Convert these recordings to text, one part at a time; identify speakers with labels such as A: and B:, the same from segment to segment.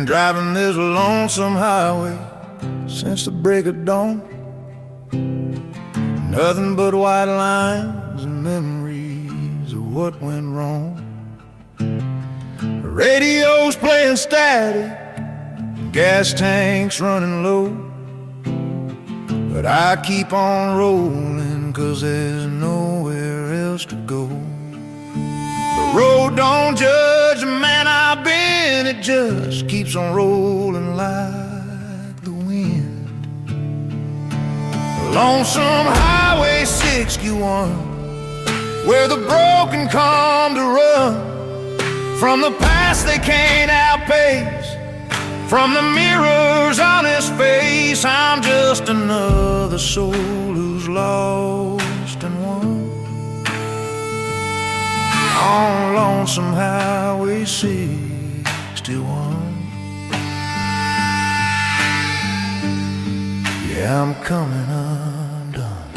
A: Been driving this lonesome highway since the break of dawn. Nothing but white lines and memories of what went wrong. The radio's playing static, gas tanks running low, but I keep on rolling 'cause there's nowhere else to go. The road don't judge the man I've been, it just keeps on rolling like the wind. Lonesome Highway 61, where the broken come to run from the past they can't outpace, from the mirror's honest face. I'm just another soul who's lost and won on Lonesome Highway 61. Yeah, I'm coming undone.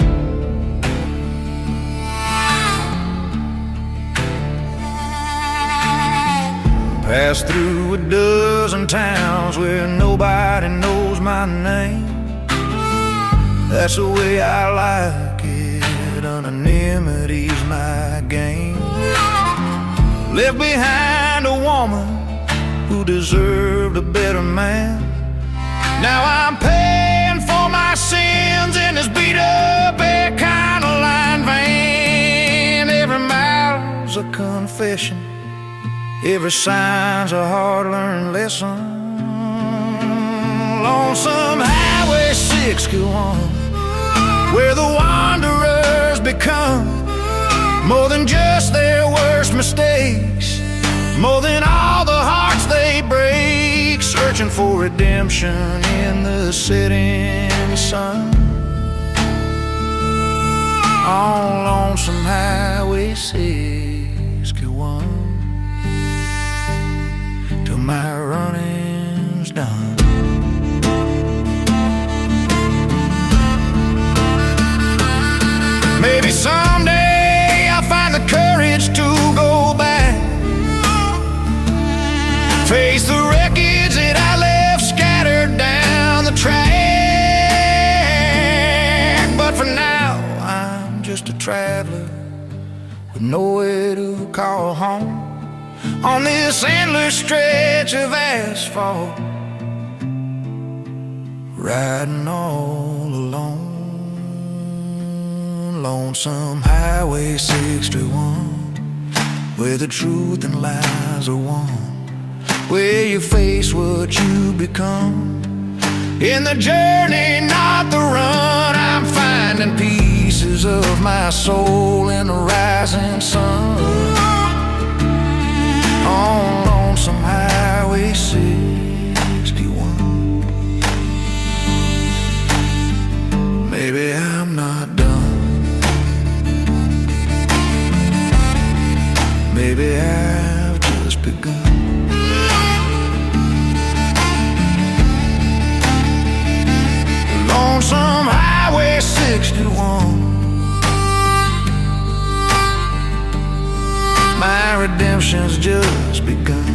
A: Passed through a dozen towns where nobody knows my name. That's the way I like it, anonymity's my game. Left behind a woman who deserved a better man. Now I'm paying for my sins in this beat-up air kind of line van. Every mile's a confession, every sign's a hard-learned lesson. Lonesome Highway 61, where the wanderers become more than just their worst mistakes, more than all the hearts they break, searching for redemption in the setting sun. On Lonesome Highway 61, till my running's done. Maybe someday I'll find the courage to go back, face the wreckage that I left scattered down the track. But for now, I'm just a traveler with nowhere to call home on this endless stretch of asphalt, riding all alone. Lonesome Highway 61, where the truth and lies are one, where you face what you become in the journey, not the run. I'm finding pieces of my soul in the rising sun on Lonesome Highway 61. Maybe I'm not done, maybe I've just begun. Lonesome Highway 61, my redemption's just begun.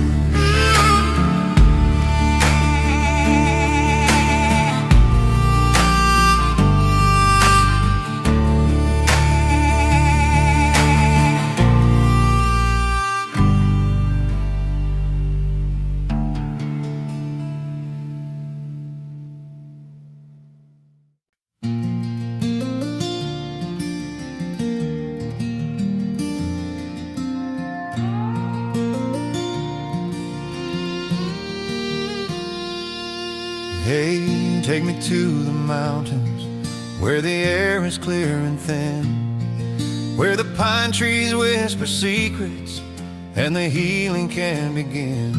A: Hey, take me to the mountains where the air is clear and thin, where the pine trees whisper secrets and the healing can begin.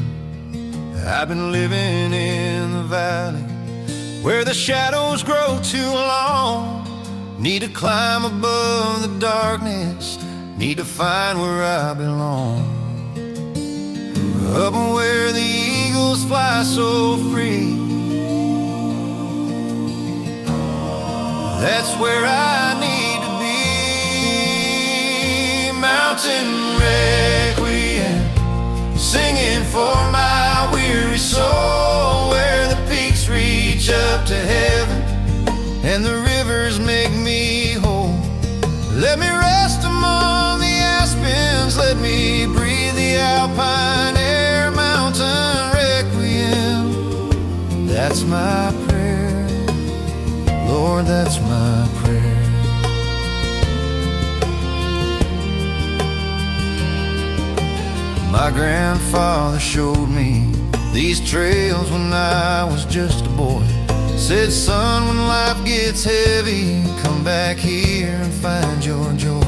A: I've been living in the valley where the shadows grow too long. Need to climb above the darkness, need to find where I belong. Up where the eagles fly so free, that's where I need to be. Mountain Requiem, singing for my weary soul. and the rivers make me whole. Let me rest among the aspens, let me breathe the alpine air. Mountain requiem, that's my prayer, Lord, that's my prayer. My grandfather showed me these trails when I was just a boy. Said, son, when life gets heavy, come back here and find your joy.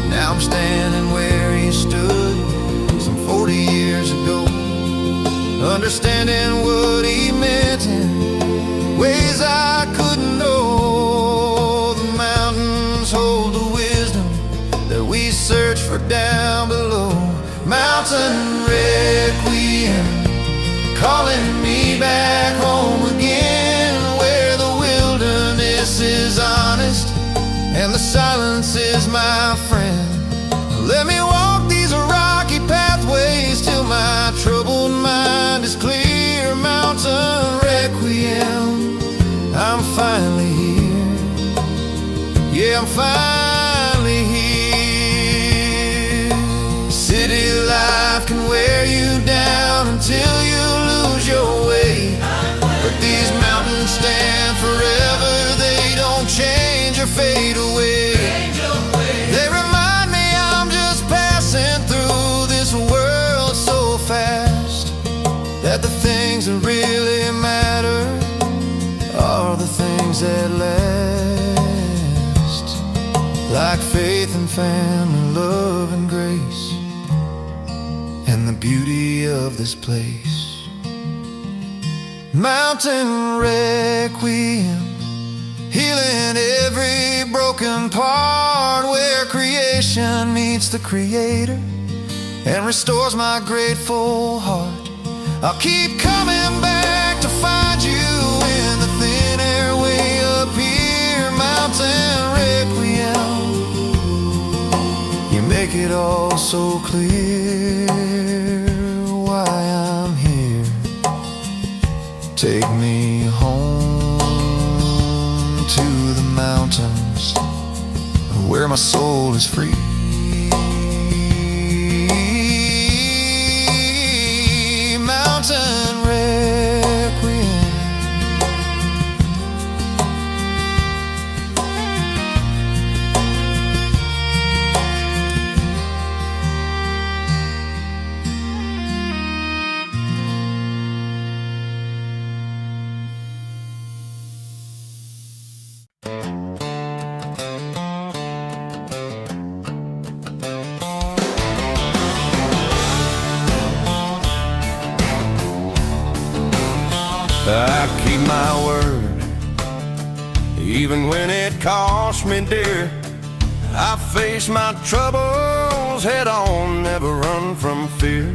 A: Now I'm standing where he stood some 40 years ago, understanding what he meant in ways I couldn't know. The mountains hold the wisdom that we search for down below. Mountain requiem, calling me back home again, where the wilderness is honest and the silence is my friend. Let me walk these rocky pathways till my troubled mind is clear. Mountain requiem, I'm finally here. Yeah, I'm finally here. City life can wear you down until you lose your way, but these mountains stand forever. They don't change or fade away. They remind me I'm just passing through this world so fast, that the things that really matter are the things that last, like faith and family, love and grace, and the beauty of this place. Mountain requiem, healing every broken part, where creation meets the Creator and restores my grateful heart. I'll keep coming back to find you in the thin air way up here. Mountain requiem, you make it all so clear why I'm here. Take me home to the mountains where my soul is free. Mountain requiem. I keep my word, even when it costs me dear. I face my troubles head on, never run from fear.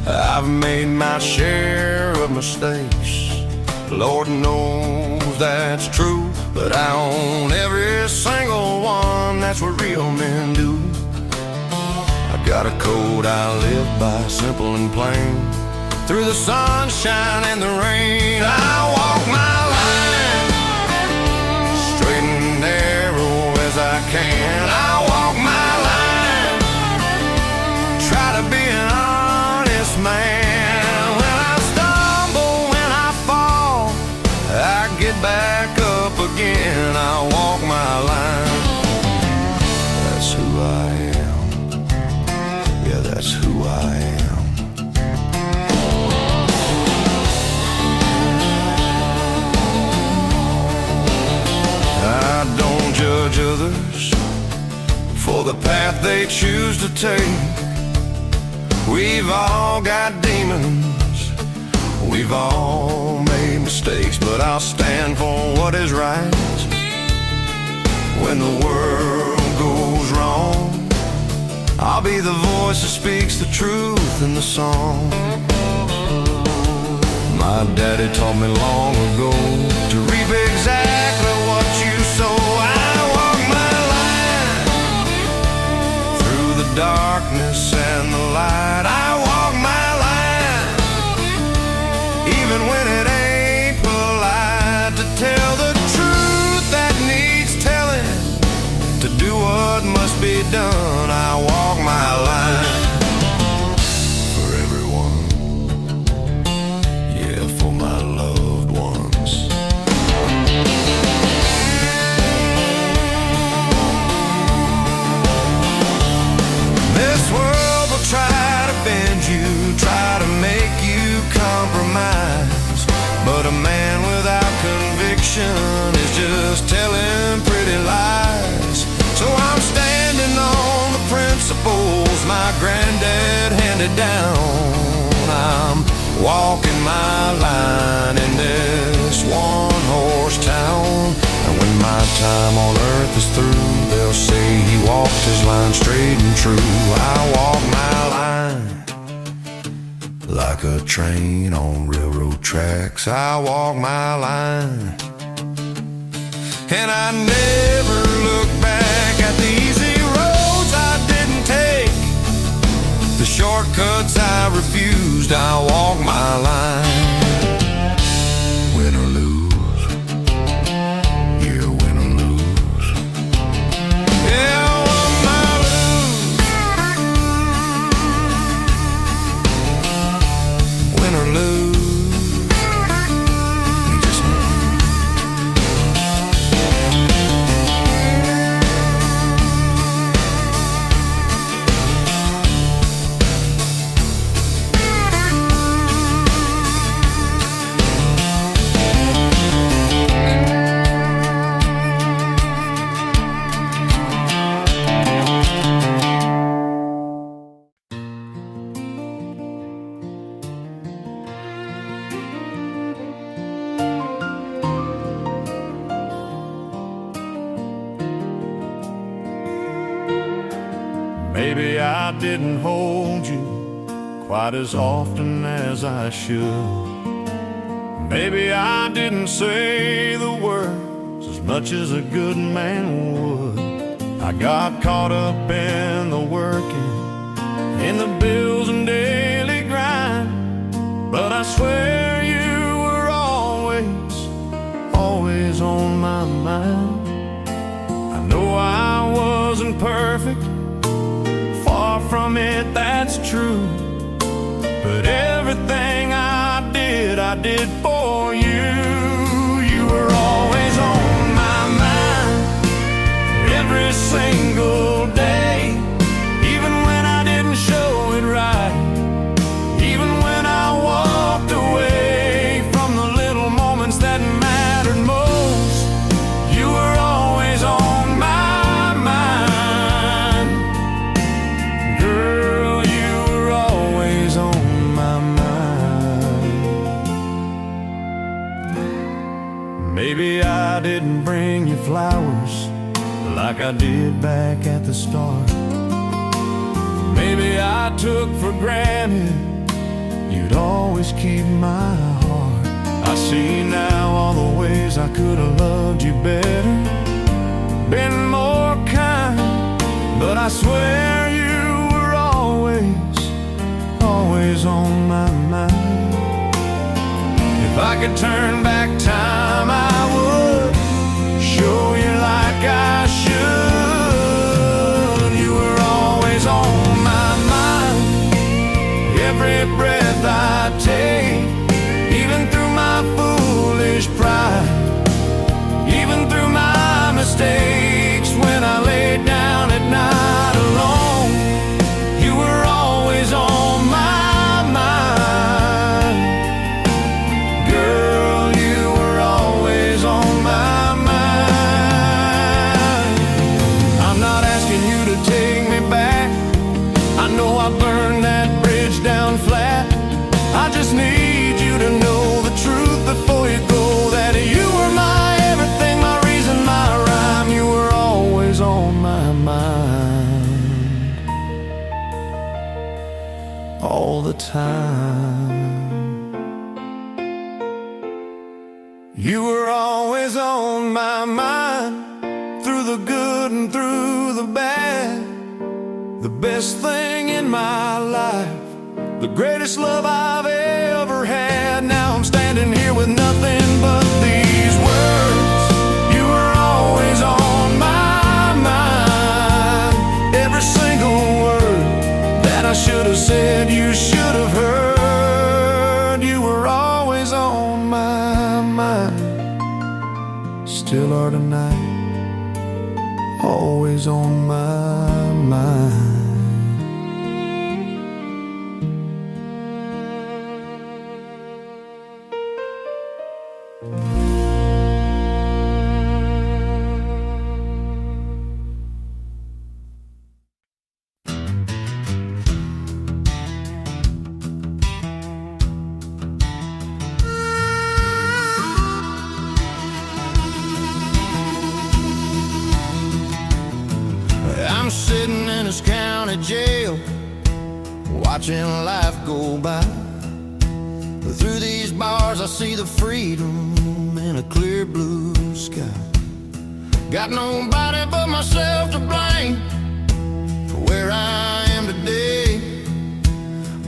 A: I've made my share of mistakes, Lord knows that's true, but I own every single one, that's what real men do. I got a code I live by, simple and plain. Through the sunshine and the rain, I walk my line, straight and narrow as I can. I walk my line, try to be an honest man. When I stumble, when I fall, I get back up again. I walk my line, that's who I am. Yeah, that's who I am. I don't judge others for the path they choose to take. We've all got demons, we've all made mistakes, but I'll stand for what is right when the world goes wrong. I'll be the voice that speaks the truth in the song. My daddy taught me long ago to reap exactly what you sow. I walk my line through the darkness and the light. I walk my line even when it ain't polite. time on earth is through, they'll say he walked his line straight and true. I walk my line like a train on railroad tracks. I walk my line, and I never look back at the easy roads I didn't take, the shortcuts I refused. I walk my line. Win or lose, yeah, win or lose, yeah, I won my lose. Win or lose, we just maybe I didn't hold you quite as often as I should. Maybe I didn't say the words as much as a good man would. I got caught up in the working, in the bills and daily grind, but I swear you were always, always on my mind. I know I wasn't perfect, far from it, that's true, but everything I did for you. You were always on my mind, every single day, even when I didn't show it right, even when I walked away from the little moments that mattered most. You were always on my mind. Girl, you were always on my mind. Maybe I didn't bring you flowers like I did back at the start. Maybe I took for granted you'd always keep my heart. I see now all the ways I could have loved you better, been more kind, but I swear you were always, always on my mind. If I could turn back time, I would show you like I should. You were always on my mind, every breath I take, even through my foolish pride, even through my mistakes. When I lay down at night alone, you were always on my mind. Girl, you were always on my mind. I'm not asking you to take me back, I know I burned that bridge down flat. I just need you to know the truth before you go, that you were my everything, my reason, my rhyme. You were always on my mind, all the time. You were always on my mind, through the good and through the bad, the best thing in my life, the greatest love I've ever had. Now I'm standing here with nothing but these words. You were always on my mind, every single word that I should have said, you should have heard. You were always on my mind, still are tonight, always on my mind. county jail, watching life go by. But through these bars I see the freedom in a clear blue sky. Got nobody but myself to blame for where I am today.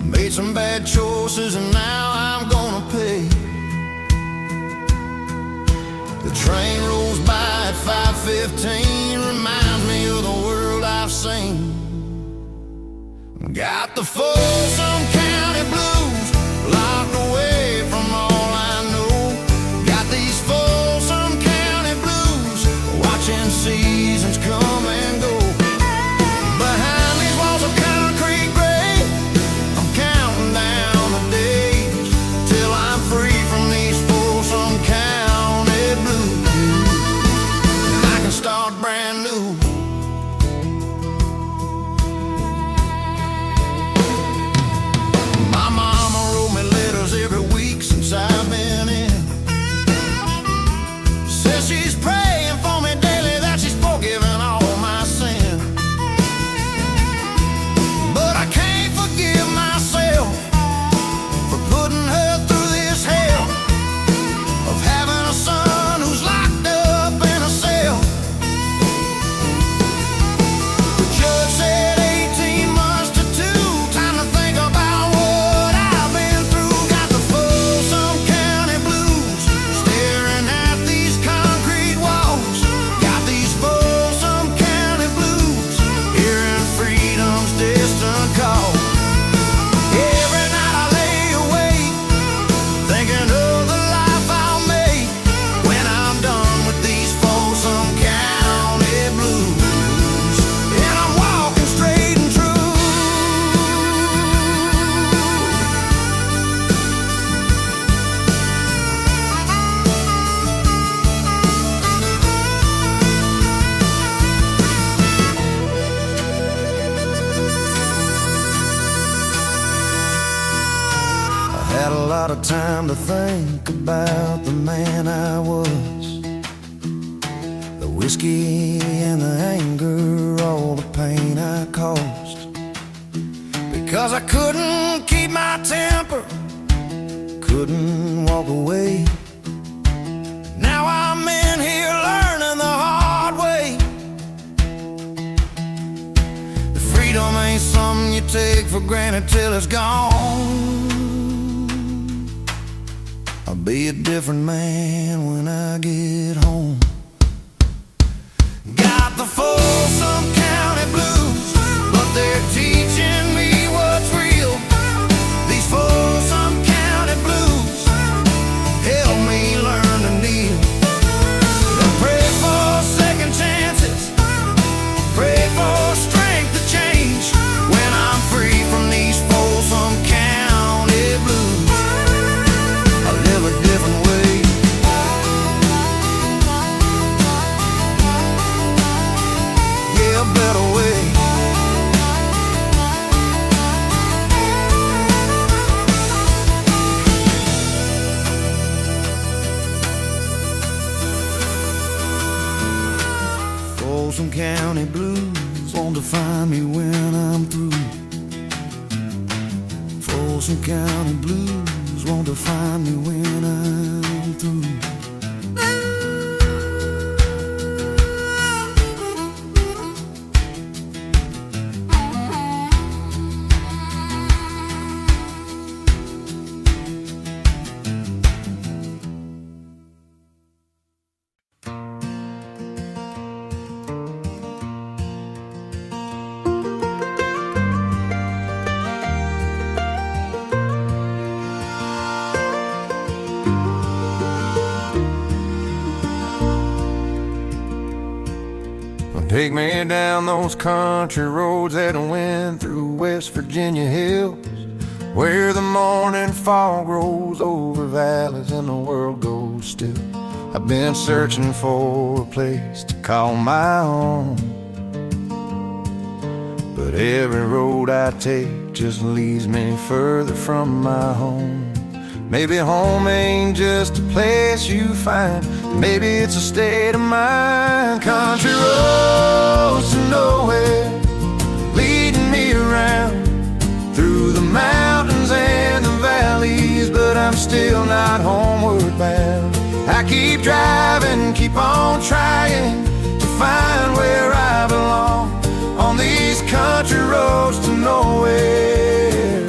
A: Made some bad choices and now I'm gonna pay. The train rolls by at 5:15, reminds me of the world I've seen. Got the Folsom County blues locked away from all I know. Got these Folsom County blues, watching seasons come and go. Behind these walls of concrete gray, I'm counting down the days till I'm free from these Folsom County blues, and I can start brand new. My mama wrote me letters every week since I've been in. Says she's praying for me daily, that she's forgiven all my sin. But I can't forgive myself for putting her through this hell of having a son who's locked up in a cell. The judge said 18 months to 2, time to think about what I've been through. Got the Folsom County blues, staring at these concrete walls. Got these Folsom County blues, hearing freedom's distant call. Every night I lay awake, thinking of the life I'll make when I'm done with these Folsom County blues. And I'm walking straight and true. I had a lot of time to think about the man I was. The whiskey and the anger, all the pain I caused. Because I couldn't keep my temper, couldn't walk away. Now I'm in here learning the hard way. The freedom ain't something you take for granted till it's gone. I'll be a different man when I get home. Got the Folsom County blues, but they're teaching me what's real. These Folsom County blues help me learn to kneel. I pray for second chances, pray for strength to change when I'm free from these Folsom County blues. I live a different way. Yeah, a better way. Folsom County blues won't define me when I'm through. Folsom County blues won't define me when I'm through. Take me down those country roads that went through West Virginia hills, where the morning fog rolls over valleys and the world goes still. I've been searching for a place to call my own, but every road I take just leads me further from my home. Maybe home ain't just a place you find, maybe it's a state of mind. Country roads to nowhere, leading me mountains and the valleys, but I'm still not homeward bound. I keep driving, keep on trying to find where I belong on these country roads to nowhere,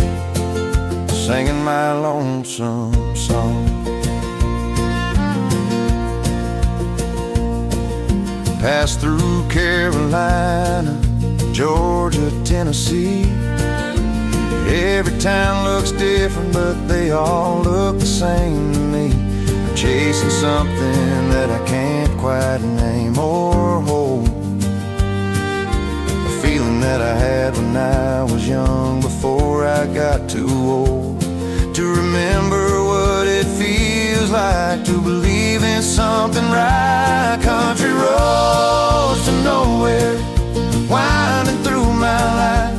A: singing my lonesome song. Pass through Carolina, Georgia, Tennessee. Every town looks different, but they all look the same to me. I'm chasing something that I can't quite name or hold, a feeling that I had when I was young, before I got too old to remember what it feels like to believe in something right. Country roads to nowhere, winding through my life,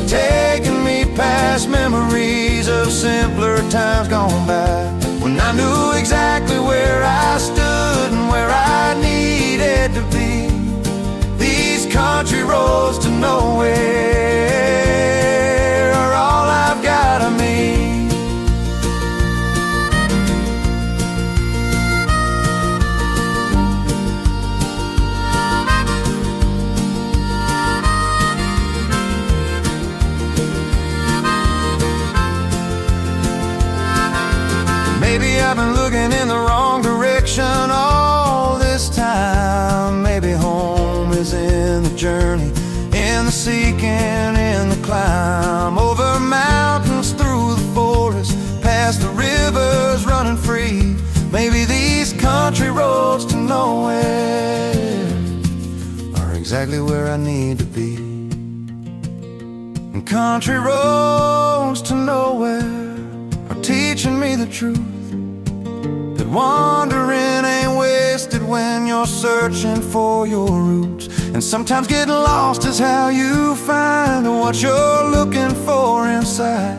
A: taking me past memories of simpler times gone by, when I knew exactly where I stood and where I needed to be. These country roads to nowhere are all I've got of me. Maybe I've been looking in the wrong direction all this time. Maybe home is in the journey, in the seeking, in the climb, over mountains, through the forest, past the rivers running free. Maybe these country roads to nowhere are exactly where I need to be. And country roads to nowhere are teaching me the truth, that wandering ain't wasted when you're searching for your roots. And sometimes getting lost is how you find what you're looking for inside.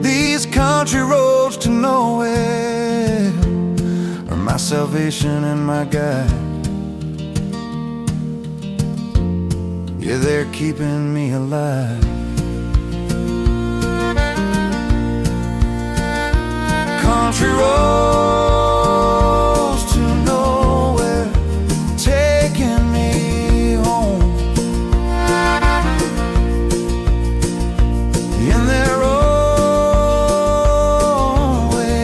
A: These country roads to nowhere are my salvation and my guide. Yeah, they're keeping me alive. Country roads to nowhere, taking me home in their own way.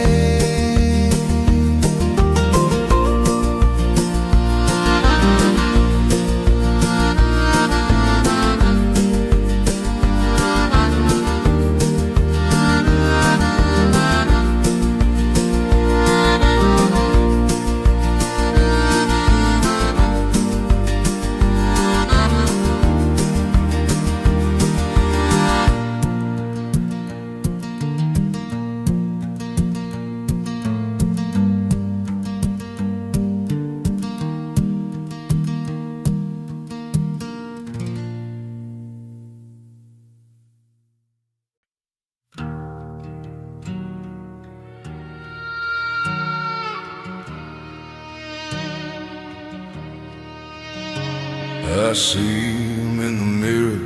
A: I see him in the mirror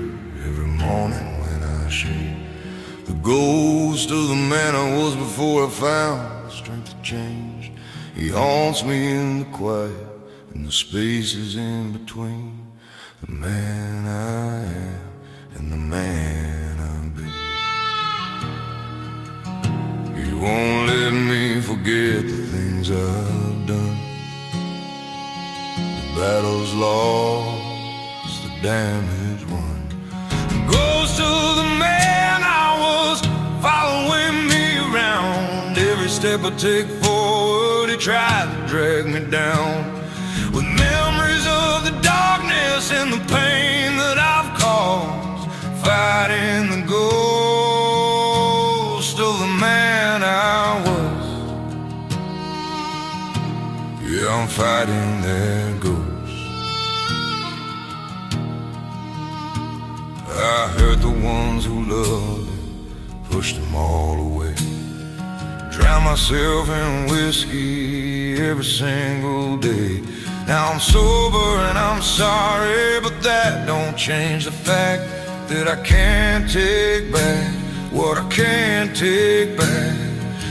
A: every morning when I shave, the ghost of the man I was before I found the strength to change. He haunts me in the quiet and the spaces in between, the man I am and the man I've been. He won't let me forget the things I've done, the battles lost, the damage won. The ghost of the man I was following me around. Every step I take forward, he tried to drag me down, with memories of the darkness and the pain that I've caused, fighting the ghost of the man I was. Yeah, I'm fighting that ghost. I hurt the ones who loved him, pushed them all away, drown myself in whiskey every single day. Now I'm sober and I'm sorry, but that don't change the fact that I can't take back what I can't take back.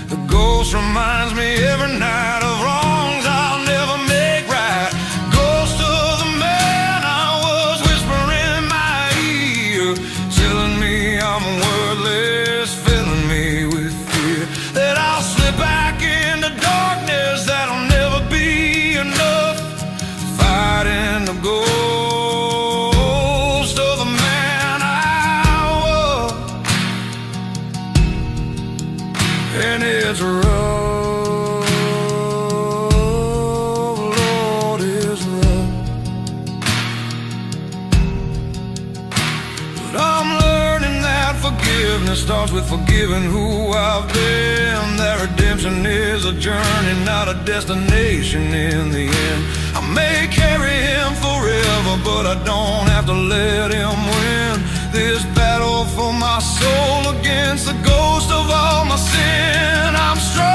A: The ghost reminds me every night of wrongs I'll never make right. Ghost of the man I was, whispering in my ear, telling me I'm worthless, filling me with fear, that I'll slip back into darkness, that'll never be enough. Fighting the ghost of the man I was. And it's rough, Lord, it's rough. But I'm learning that forgiveness starts with forgiving who I've been. That redemption is a journey, not a destination in the end. I may carry him forever, but I don't have to let him win this battle for my soul against the ghost of all my sin. I'm stronger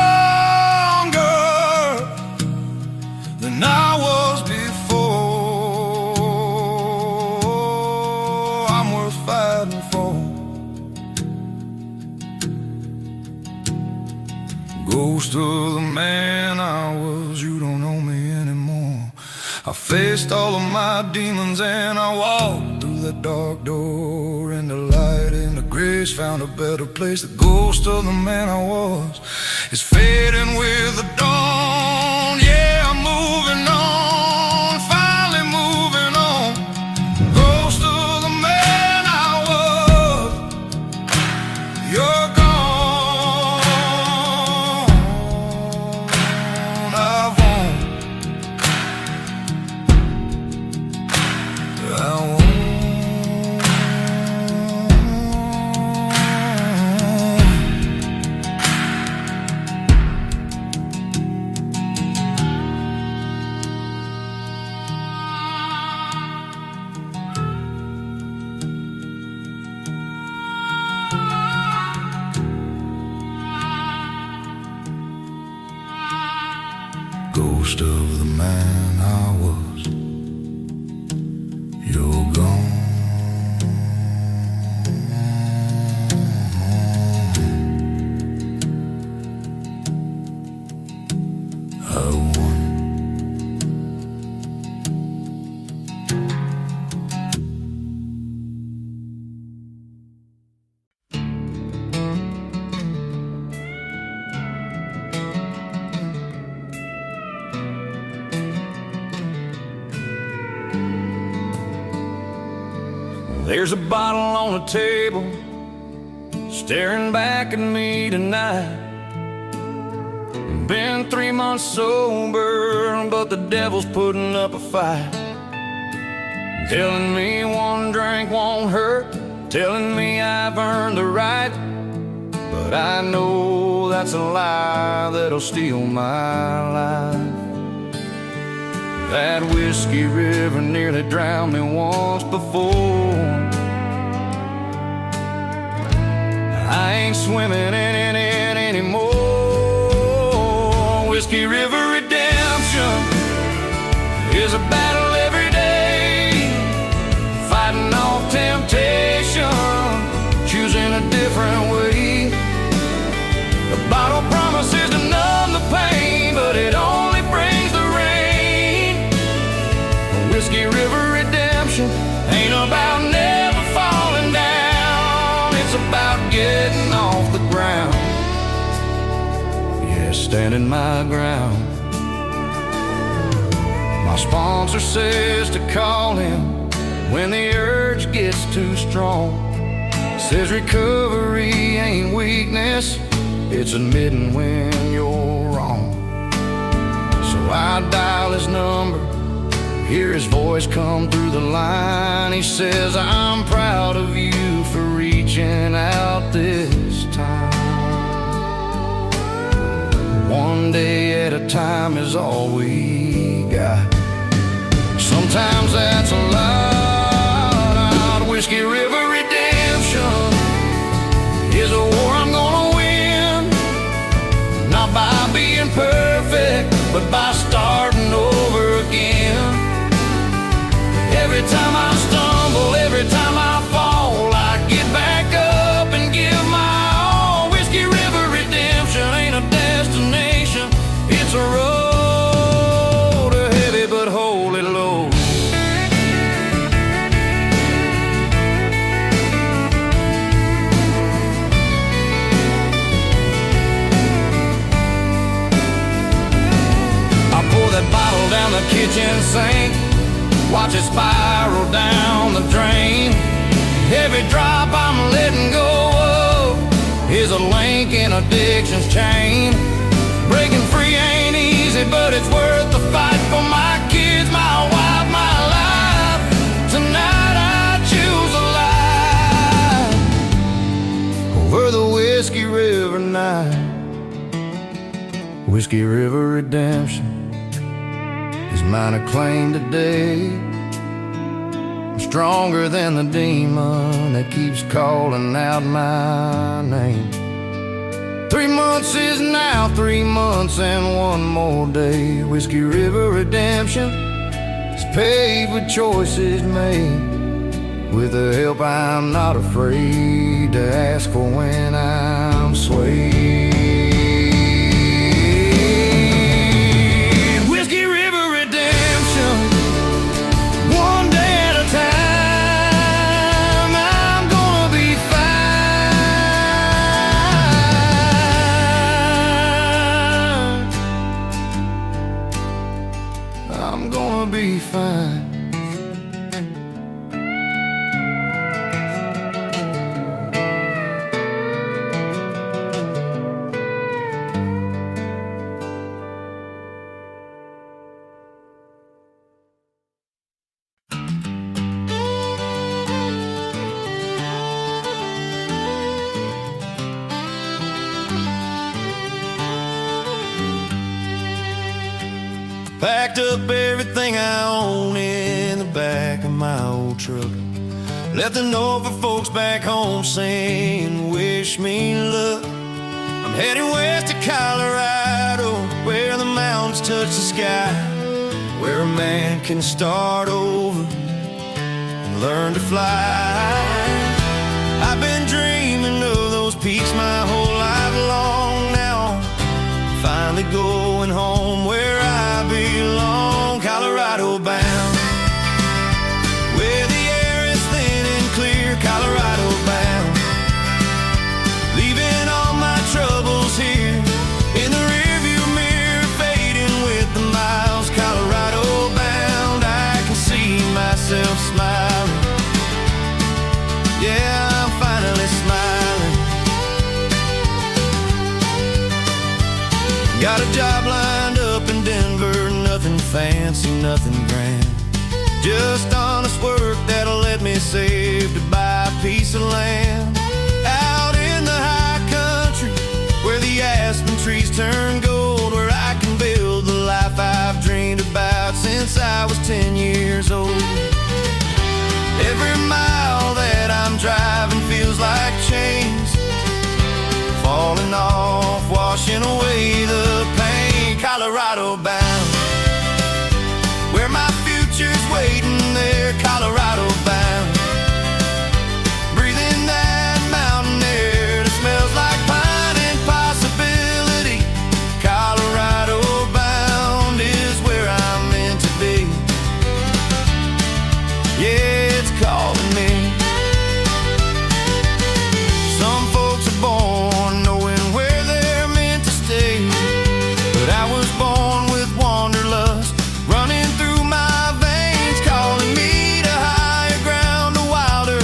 A: than I was before. I'm worth fighting for. Ghost of the man I was, you don't know me anymore. I faced all of my demons and I walked through that dark door into light, into grace, found a better place. The ghost of the man I was is fading with the dawn. Yeah, I'm moving on, finally moving on. Ghost of the man I was, you're gone. Ghost of the man I was, you're gone. I won. There's a bottle on the table, staring back at me tonight. Been 3 months sober, but the devil's putting up a fight. Telling me one drink won't hurt, telling me I've earned the right. But I know that's a lie that'll steal my life. That whiskey river nearly drowned me once before. I ain't swimming in it anymore. Whiskey River redemption is a battle every day, fighting off temptation, choosing a different way. The bottle promises to numb the pain, but it only brings the rain. Whiskey River redemption ain't about never falling down, it's about getting off the ground. Yeah, standing my ground. My sponsor says to call him when the urge gets too strong. Says recovery ain't weakness, it's admitting when you're wrong. So I dial his number, hear his voice come through the line. He says, I'm proud of you for reaching out this time. One day at a time is all we got. Sometimes that's a lot. Whiskey River redemption is a war I'm gonna win, not by being perfect, but by starting over again. Every time I stumble, every time I fall, I get back up and give my kitchen sink, watch it spiral down the drain. Every drop I'm letting go of is a link in addiction's chain. Breaking free ain't easy, but it's worth the fight for my kids, my wife, my life. Tonight I choose a life over the Whiskey River night. Whiskey River redemption is mine a claim today. I'm stronger than the demon that keeps calling out my name. 3 months is now 3 months and one more day. Whiskey River redemption is paid with choices made, with the help I'm not afraid to ask for when I'm swayed. Whiskey River redemption, one day at a time. I'm gonna be fine. I'm gonna be fine. Packed up everything I own in the back of my old truck. Left the note for folks back home saying, wish me luck. I'm heading west to Colorado, where the mountains touch the sky, where a man can start over and learn to fly. I've been dreaming of those peaks my whole life long now. Finally going home where I belong, Colorado bound, where the air is thin and clear, Colorado bound. Leaving all my troubles here in the rearview mirror, fading with the miles, Colorado bound. I can see myself smiling, yeah, I'm finally smiling. Got a job lined up in Denver, nothing fancy, nothing grand, just honest work that'll let me save to buy a piece of land. Out in the high country, where the aspen trees turn gold, where I can build the life I've dreamed about since I was 10 years old. Every mile that I'm driving feels like chains falling off, washing away the pain, Colorado bound, where my future's waiting there, Colorado bound. Breathing that mountain air that smells like pine and possibility, Colorado bound is where I'm meant to be. Yeah, it's calling me. Some folks are born knowing where they're meant to stay, but I was born with wanderlust running through my veins, calling me to higher ground, to wilder,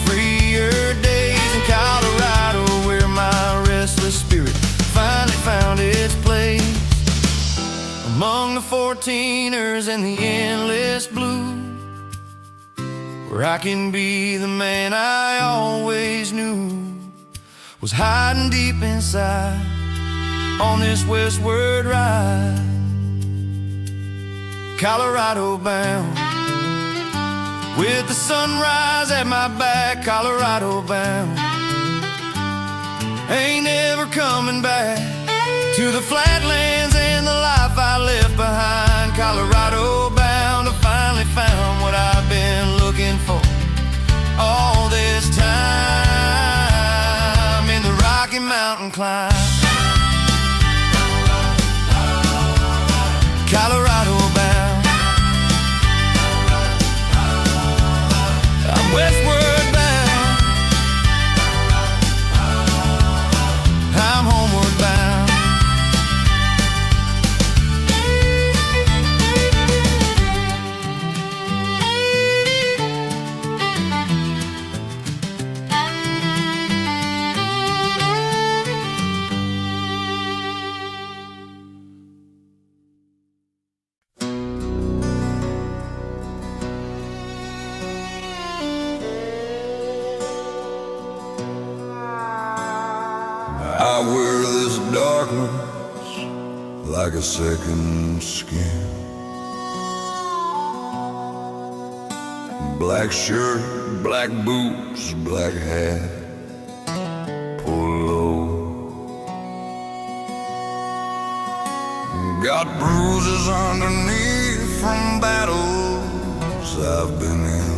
A: freer days in Colorado, where my restless spirit finally found its place. Among the 14ers and the endless blue, where I can be the man I always knew was hiding deep inside on this westward ride, Colorado bound, with the sunrise at my back, Colorado bound. Ain't never coming back to the flatlands and the life I left behind, Colorado bound. I finally found what I've been looking for all this time in the Rocky Mountain climb, Colorado bound. I'm westward bound, I'm homeward bound. like a second skin. Black shirt, black boots, black hat, pull low. Got bruises underneath from battles I've been in,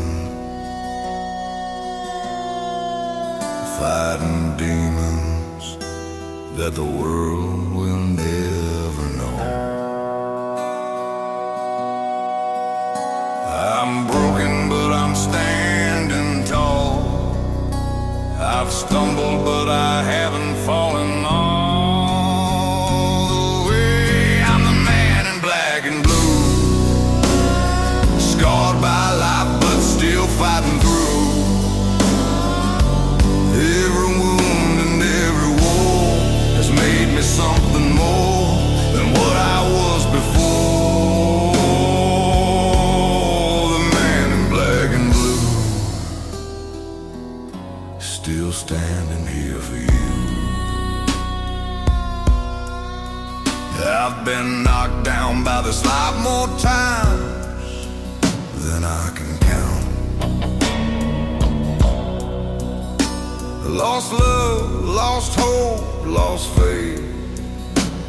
A: fighting demons that the world will never know. I'm broken, but I'm standing tall. I've stumbled, but I haven't fallen all the way. I'm the man in black and blue, scarred by life, but still fighting through. Every wound and every war has made me something more than what I was before. The man in black and blue, still standing here for you. I've been knocked down by this life more times than I can count. Lost love, lost hope, lost faith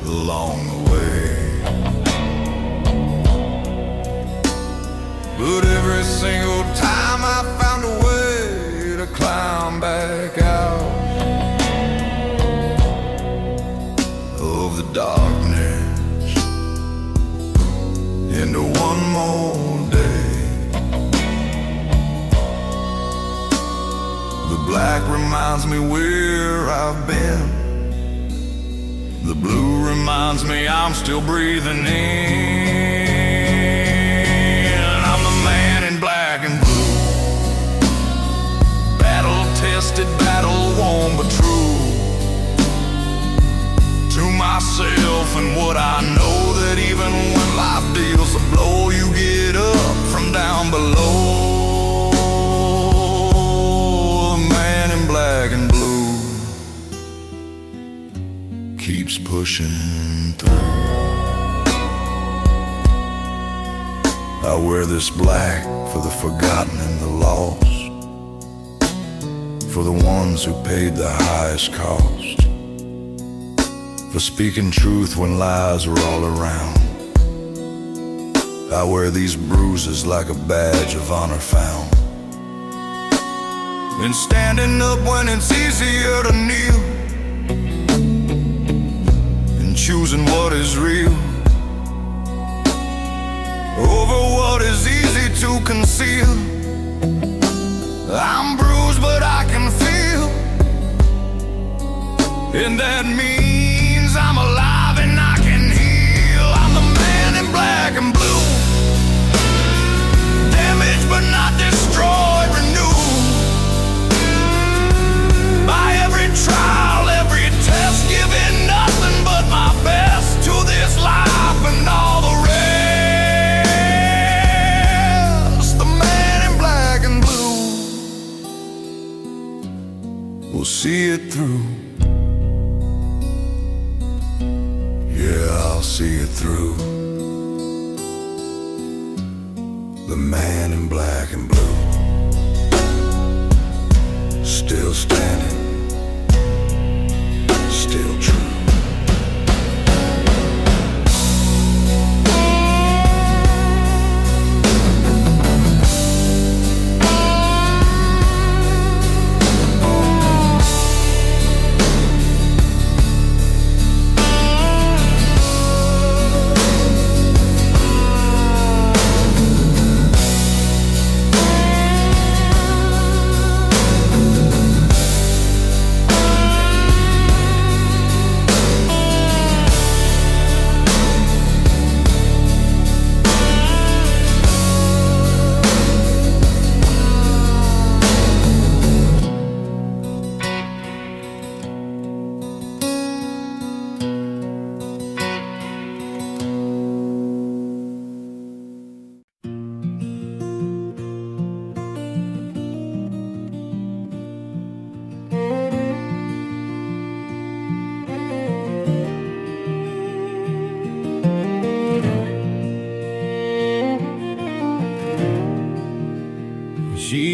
A: along the way. But every single time I found a way to climb back out of the darkness into one more day. The black reminds me where I've been. The blue reminds me I'm still breathing in. I'm the man in black and blue, battle-tested, battle-worn but true to myself and what I know, that even when life deals a blow, you get up from down below. Black and blue keeps pushing through. I wear this black for the forgotten and the lost, for the ones who paid the highest cost, for speaking truth when lies were all around. I wear these bruises like a badge of honor found, and standing up when it's easier to kneel, and choosing what is real over what is easy to conceal. I'm bruised, but I can feel, and that means I'm alive and I can heal. I'm the man in black and blue, damaged but not destroyed, renewed by every trial, every test, giving nothing but my best to this life and all the rest. The man in black and blue will see it through. Yeah, I'll see it through. The man in black and blue, still standing, still true.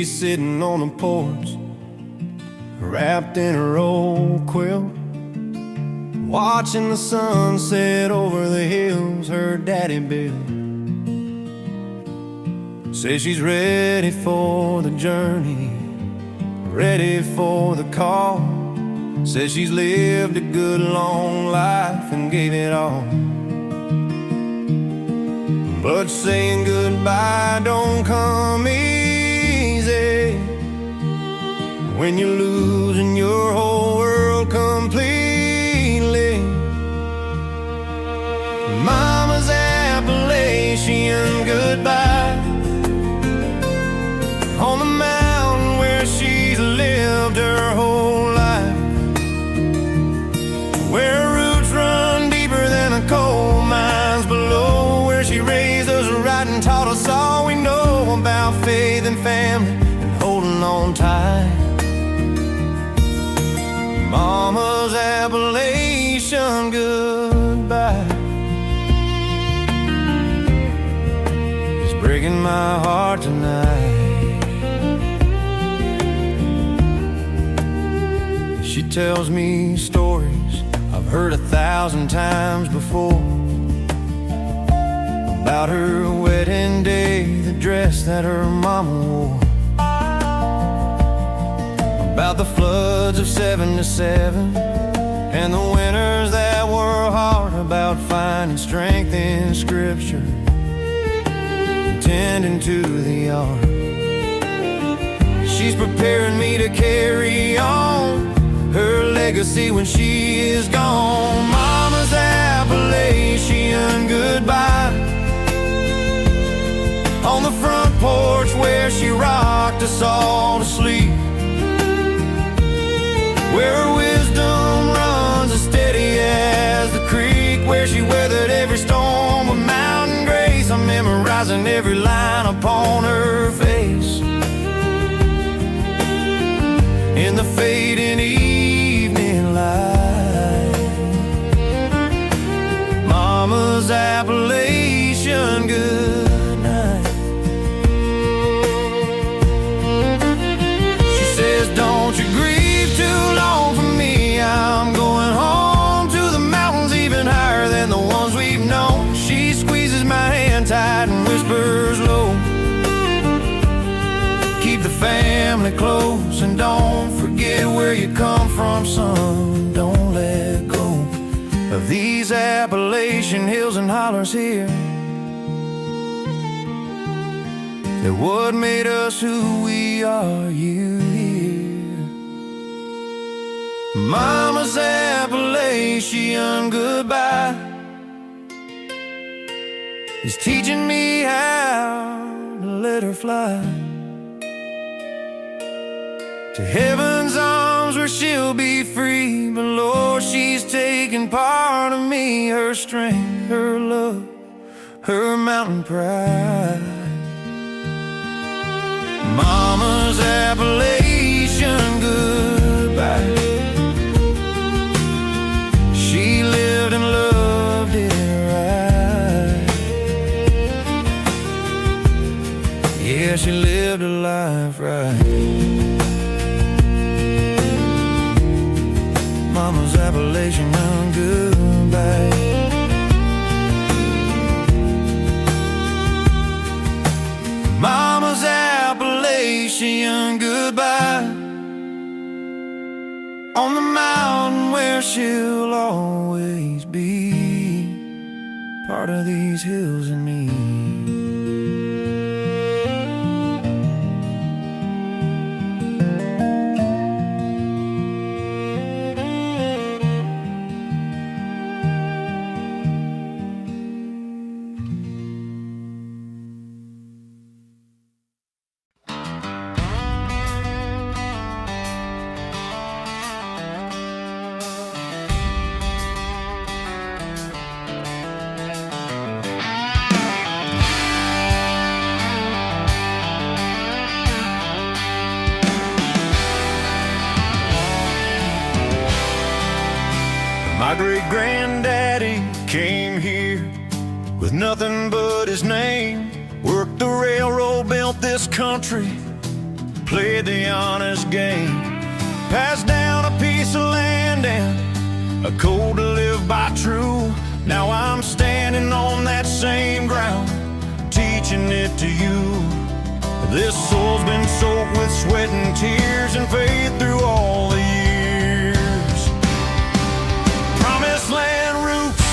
A: She's sitting on the porch, wrapped in her old quilt, watching the sunset over the hills her daddy built. Says she's ready for the journey, ready for the call. Says she's lived a good long life and gave it all. But saying goodbye don't come easy when you're losing your whole world completely. Mama's Appalachian goodbye, on the mountain where she's lived her whole life, where her roots run deeper than the coal mines below, where she raised us right and taught us all we know about faith and family and holding on tight. Mama's Appalachian goodbye is breaking my heart tonight. She tells me stories I've heard 1,000 times before, about her wedding day, the dress that her mama wore, about the floods of '77 and the winters that were hard, about finding strength in Scripture, tending to the yard. She's preparing me to carry on her legacy when she is gone. Mama's Appalachian goodbye, on the front porch where she rocked us all to sleep, where her wisdom runs as steady as the creek, where she weathered every storm with mountain grace. I'm memorizing every line upon her face in the fading evening light. Mama's Appalachian goodnight. She says, don't you grieve too long for me, I'm going home to the mountains even higher than the ones we've known. She squeezes my hand tight and whispers low, keep the family close and don't forget where you come from, son. Don't let go of these Appalachian hills and hollers here. They're what made us who we are, you here. Mama's Appalachian goodbye is teaching me how to let her fly to heaven's arms where she'll be free. But Lord, she's taking part of me, her strength, her love, her mountain pride. Mama's Appalachian goodbye. She lived and loved it right. Yeah, she lived a life right. Mama's Appalachian goodbye. Mama's Appalachian goodbye, on the mountain where she'll always be, part of these hills and me. My great-granddaddy came here with nothing but his name. Worked the railroad, built this country, played the honest game, passed down a piece of land and a code to live by true. Now I'm standing on that same ground, teaching it to you. This soul's been soaked with sweat and tears and faith through all the years. Promised land roots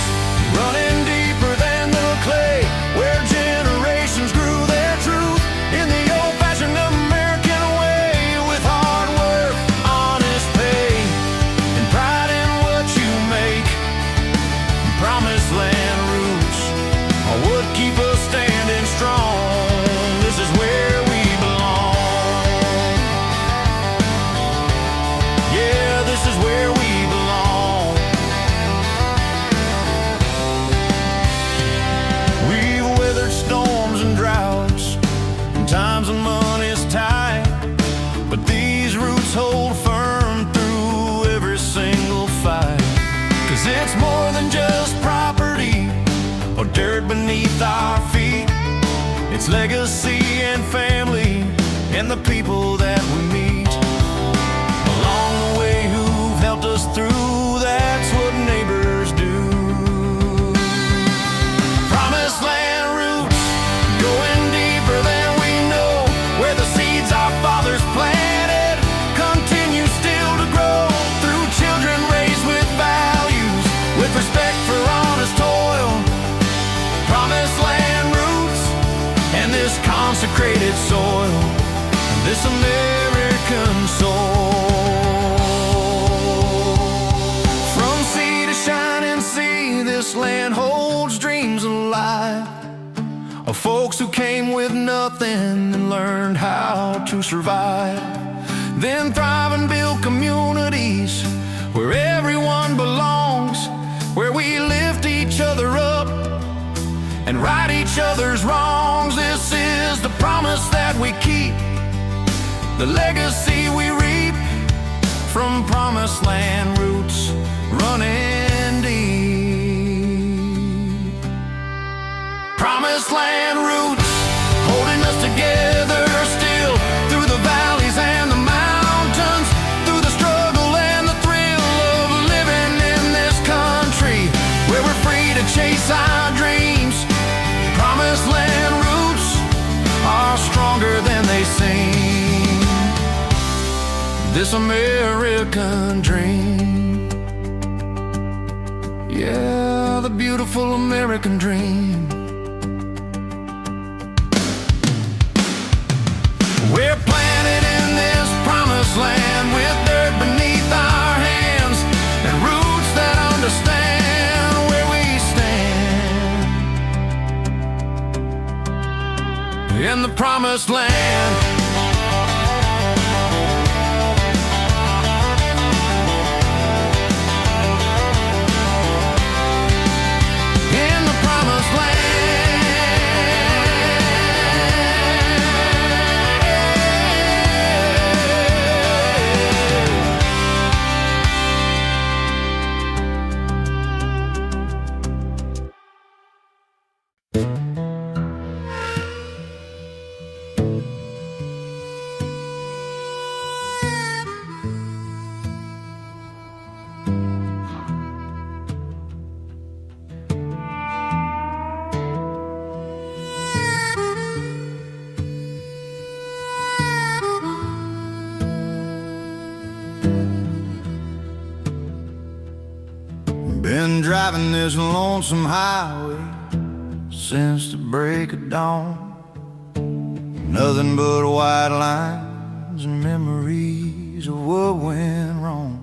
A: running deeper than the clay, where generations grew their truth in the old-fashioned American way, with hard work, honest pay, and pride in what you make. Promised land roots are what keep us standing strong. This is where we belong. Yeah, this is where we belong. We've weathered storms and droughts and times when money's tight, but these roots hold firm through every single fight. 'Cause it's more than just property or dirt beneath our feet. It's legacy and family and the people that we meet along the way who've helped us through. That's what neighbors do. Promised land roots going deeper than we know, where the seeds our fathers planted continue still to grow through children raised with values, with respect for honest toil. Promised land roots and this consecrated soil, this American soul. From sea to shining sea, this land holds dreams alive of folks who came with nothing and learned how to survive. Then thrive and build communities where everyone belongs, where we lift each other up and right each other's wrongs. This is the promise that we keep, the legacy we reap from promised land roots running deep. Promised land roots holding us together still through the valleys and the mountains, through the struggle and the thrill of living in this country where we're free to chase our dreams. Promised land roots are stronger than they seem. This American dream, yeah, the beautiful American dream. We're planted in this promised land with dirt beneath our hands and roots that understand where we stand. In the promised land, in the promised land. Been driving this lonesome highway since the break of dawn. Nothing but white lines and memories of what went wrong.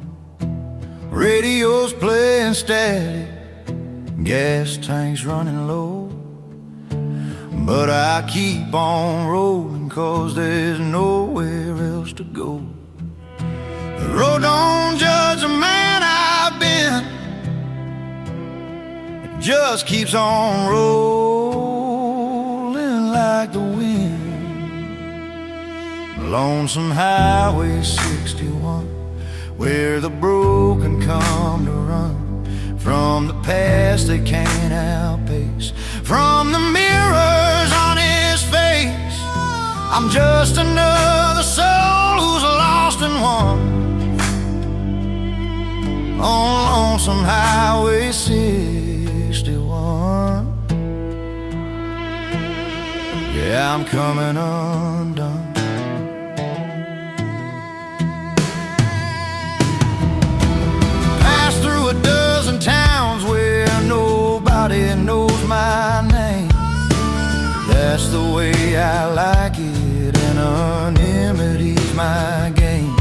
A: Radio's playing static, gas tanks running low, but I keep on rolling 'cause there's nowhere else to go. The road don't judge the man I've been, just keeps on rolling like the wind. Lonesome Highway 61, where the broken come to run from the past they can't outpace, from the mirrors on his face. I'm just another soul on lonesome Highway 61. Yeah, I'm coming undone. Passed through a dozen towns where nobody knows my name. That's the way I like it, and anonymity's my game.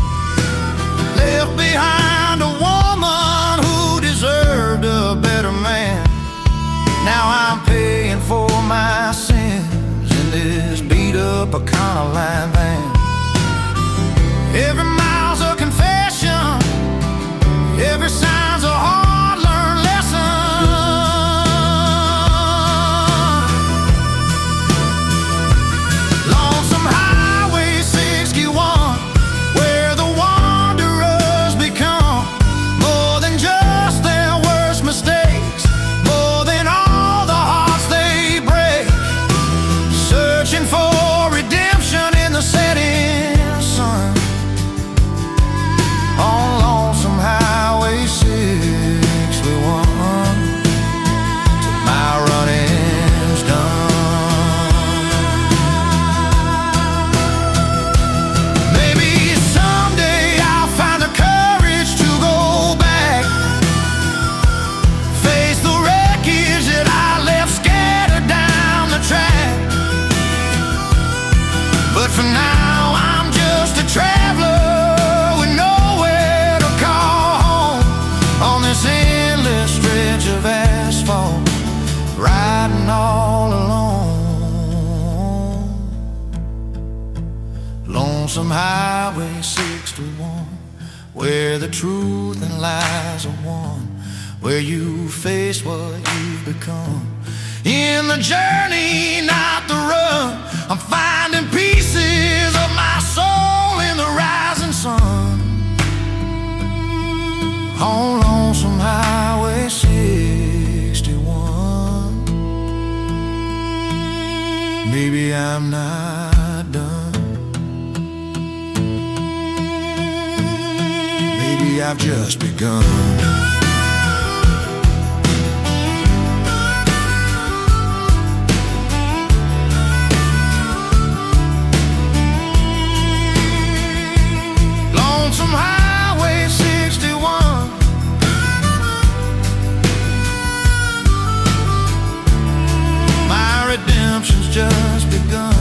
A: Left behind a woman who deserved a better man. Now I'm paying for my sins in this beat-up Econoline van. Every mile's a confession, every sign's a hard-learned lesson. Lonesome Highway 61, where the wanderers become more than just their worst mistakes, more than all the hearts they break. Searching for redemption in the setting sun, on lonesome Highway 61, till my running's done. Maybe someday I'll find the courage to go back, face the wreckage that I left scattered down the track. But for now I'm just a traveler with nowhere to call home, on this endless stretch of asphalt, riding all alone. Lonesome Highway 61, where the truth and lies are one, where you face what you've become. In the journey, not the run, I'm finding pieces of my soul in the rising sun, on lonesome Highway 61. Maybe I'm not done. Maybe I've just begun. Lonesome Highway 61, my redemption's just begun.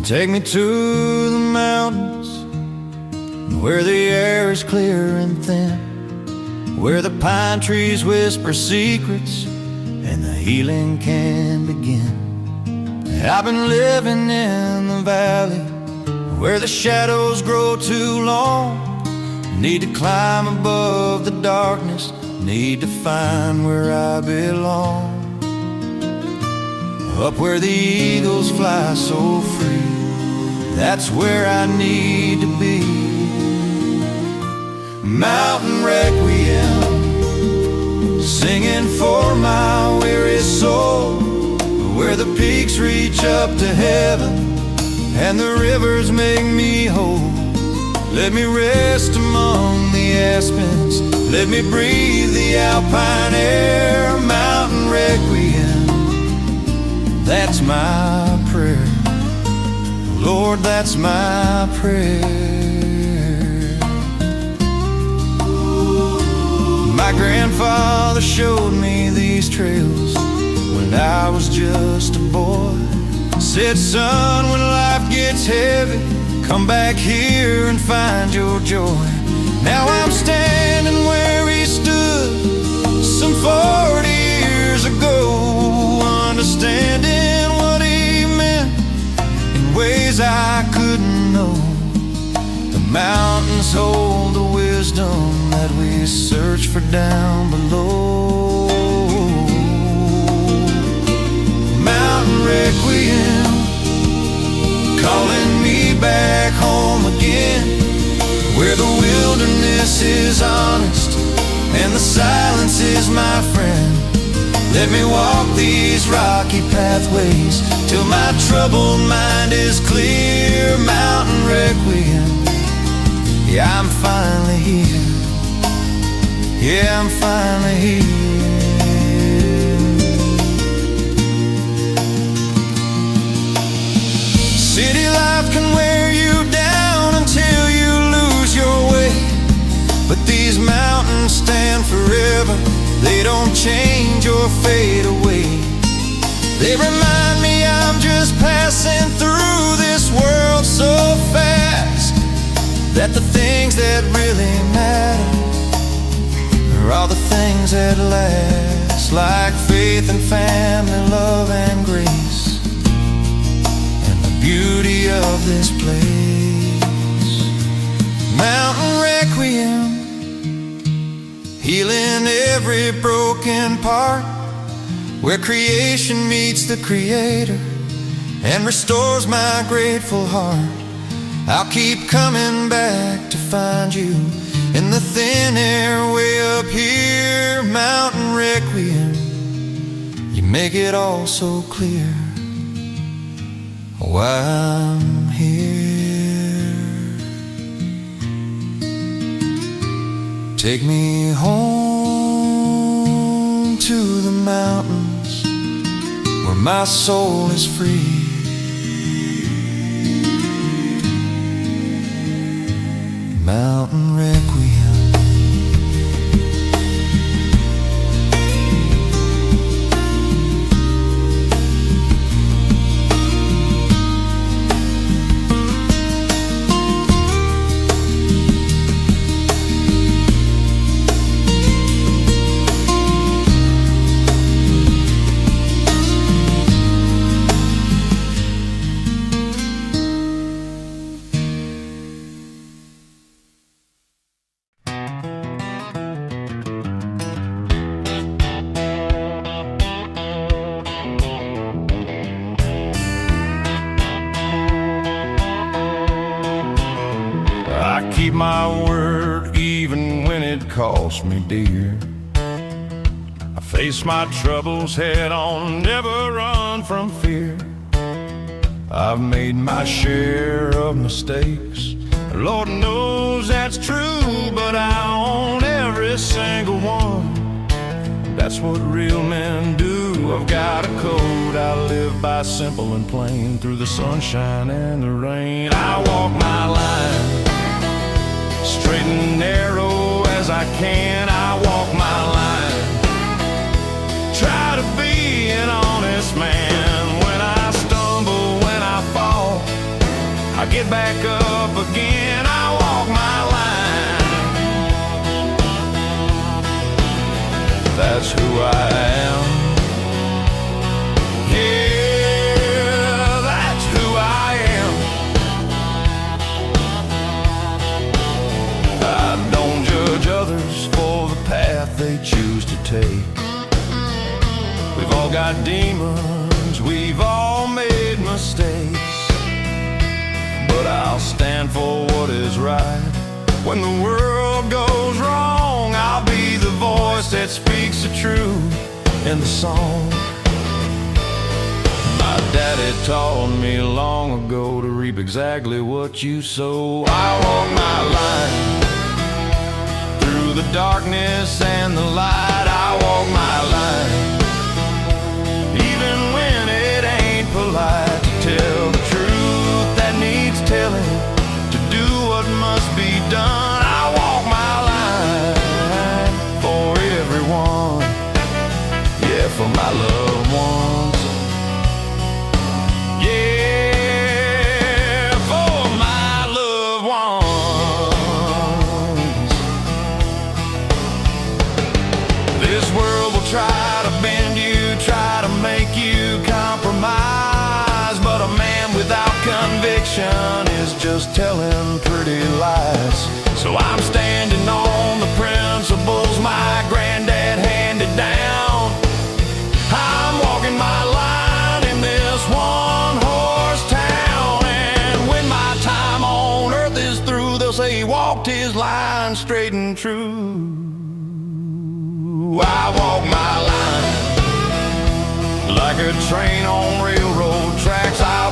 A: Take me to the mountains, where the air is clear and thin, where the pine trees whisper secrets and the healing can begin. I've been living in the valley, where the shadows grow too long. Need to climb above the darkness, need to find where I belong. Up where the eagles fly so free, that's where I need to be. Mountain requiem, singing for my weary soul, where the peaks reach up to heaven and the rivers make me whole. Let me rest among the aspens, let me breathe the alpine air. Mountain requiem, that's my prayer. Lord, that's my prayer. My grandfather showed me these trails when when I was just a boy. Said, son, when life gets heavy, come back here and find your joy. Now I'm standing where he stood some 40 years ago, understanding what he meant in ways I couldn't know. The mountains hold the wisdom that we search for down below. Mountain Requiem, calling me back home again, where the wilderness is honest and the silence is my friend. Let me walk these rocky pathways till my troubled mind is clear. Mountain Requiem, yeah, I'm finally here. Yeah, I'm finally here. City life can wear you down until you lose your way, but these mountains stand forever. They don't change or fade away. They remind me I'm just passing through this world so fast, that the things that really matter are all the things that last, like faith and family, love and grace, and the beauty of this place. Mountain Requiem, healing every broken part, where creation meets the Creator and restores my grateful heart. I'll keep coming back to find you in the thin air way up here. Mountain Requiem, you make it all so clear why I'm here. Take me home to the mountains where my soul is free. Mountain Requiem. I keep my word even when it costs me dear. I face my troubles head on, never run from fear. I've made my share of mistakes, Lord knows that's true, but I own every single one. That's what real men do. I've got a code I live by, simple and plain, through the sunshine and the rain. I walk my line, straight and narrow as I can. I walk my line, try to be an honest man. When I stumble, when I fall, I get back up again. I walk my line, that's who I am. Yeah, that's who I am. I don't judge others for the path they choose to take. We've all got demons, we've all made mistakes, but I'll stand for what is right. When the world goes wrong, I'll be the voice that speaks the truth in the song. My daddy taught me long ago to reap exactly what you sow. I walk my line, through the darkness and the light. I walk my line, even when it ain't polite to tell the truth that needs telling, to do what must be done. I walk my line for everyone, yeah, for my loved ones. ones. Yeah, for my loved ones. This world will try to bend you, try to make you compromise, but a man without conviction is just telling pretty lies. So I'm standing on the principles my granddad handed down. I'm walking my line in this one-horse town, and when my time on earth is through, they'll say he walked his line straight and true. I walk my line like a train on railroad tracks. I